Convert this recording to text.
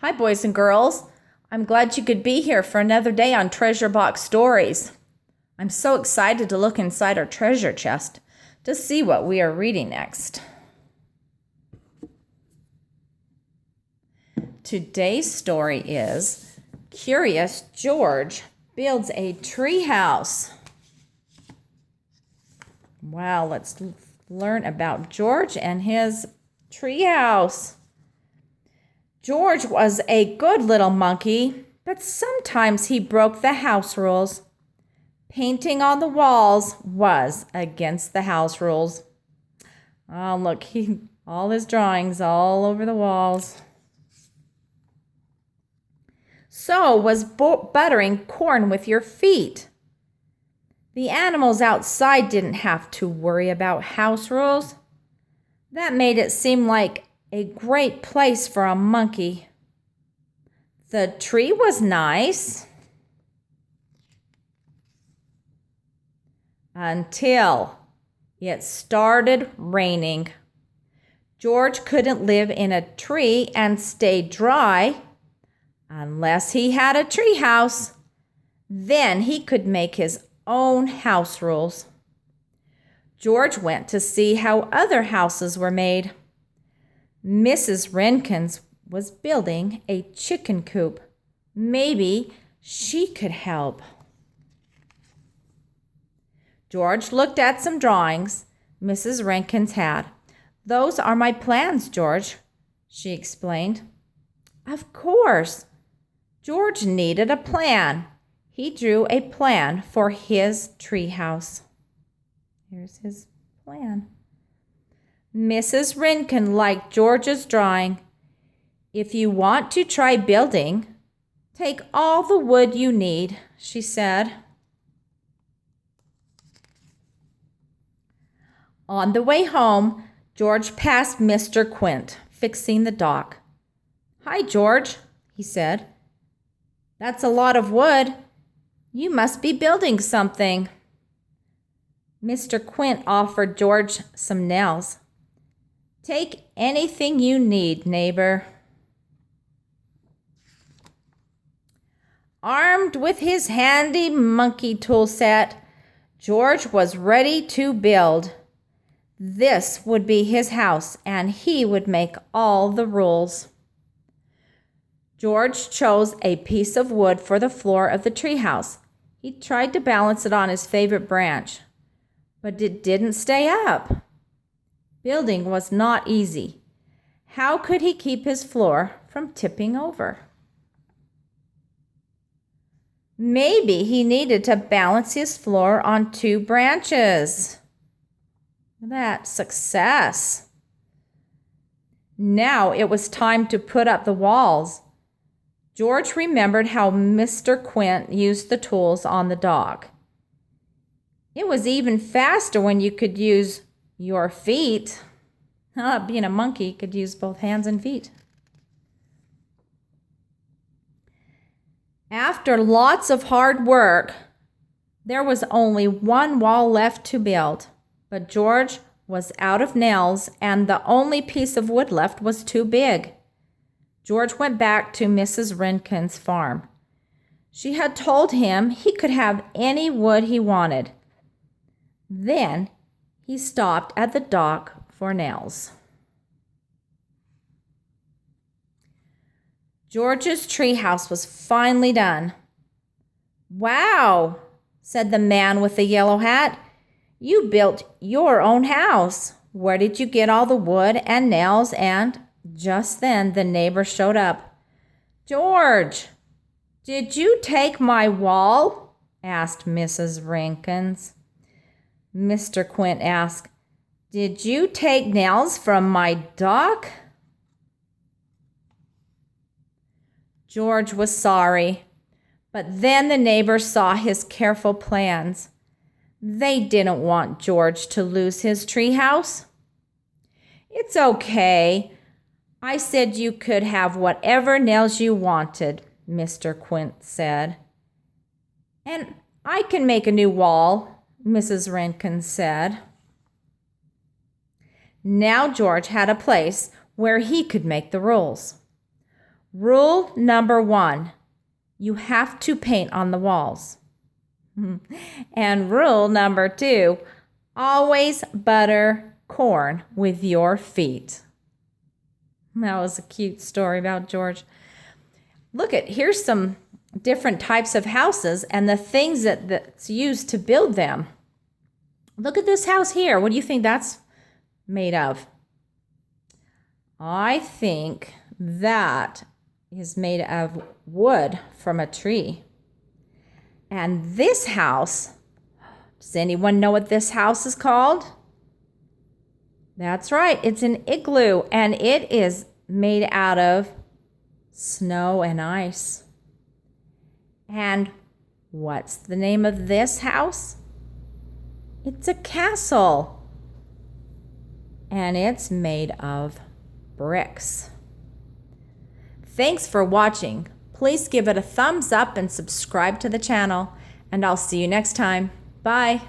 Hi, boys and girls. I'm glad you could be here for another day on Treasure Box Stories. I'm so excited to look inside our treasure chest to see what we are reading next. Today's story is Curious George Builds a Treehouse. Wow, let's learn about George and his treehouse. George was a good little monkey, but sometimes he broke the house rules. Painting on the walls was against the house rules. Oh, look, all his drawings all over the walls. So was buttering corn with your feet. The animals outside didn't have to worry about house rules. That made it seem like a great place for a monkey. The tree was nice until it started raining. George couldn't live in a tree and stay dry unless he had a tree house. Then he could make his own house rules. George went to see how other houses were made. Mrs. Wrenkins was building a chicken coop. Maybe she could help. George looked at some drawings Mrs. Wrenkins had. "Those are my plans, George," she explained. Of course. George needed a plan. He drew a plan for his treehouse. Here's his plan. Mrs. Wrenkin liked George's drawing. "If you want to try building, take all the wood you need," she said. On the way home, George passed Mr. Quint, fixing the dock. "Hi, George," he said. "That's a lot of wood. You must be building something." Mr. Quint offered George some nails. "Take anything you need, neighbor." Armed with his handy monkey tool set, George was ready to build. This would be his house, and he would make all the rules. George chose a piece of wood for the floor of the treehouse. He tried to balance it on his favorite branch, but it didn't stay up. Building was not easy. How could he keep his floor from tipping over? Maybe he needed to balance his floor on 2 branches. That success. Now it was time to put up the walls. George remembered how Mr. Quint used the tools on the dock. It was even faster when you could use your feet. Being a monkey, could use both hands and feet. After lots of hard work, there was only one wall left to build, but George was out of nails and the only piece of wood left was too big. George went back to Mrs. Wrenkin's farm. She had told him he could have any wood he wanted. Then he stopped at the dock for nails. George's treehouse was finally done. "Wow," said the man with the yellow hat. "You built your own house. Where did you get all the wood and nails?" And just then the neighbor showed up. "George, did you take my wall?" asked Mrs. Wrenkins. Mr. Quint asked, "Did you take nails from my dock?" George was sorry, but then the neighbors saw his careful plans. They didn't want George to lose his treehouse. "It's okay. I said you could have whatever nails you wanted," Mr. Quint said. "And I can make a new wall," Mrs. Wrenkin said. Now George had a place where he could make the rules. Rule number 1, you have to paint on the walls. And rule number 2, always butter corn with your feet. That was a cute story about George. Here's some different types of houses and the things that's used to build them. Look at this house here. What do you think that's made of? I think that is made of wood from a tree. And this house, does anyone know what this house is called? That's right, it's an igloo, and it is made out of snow and ice. And what's the name of this house? It's a castle, and it's made of bricks. Thanks for watching. Please give it a thumbs up and subscribe to the channel, and I'll see you next time. Bye.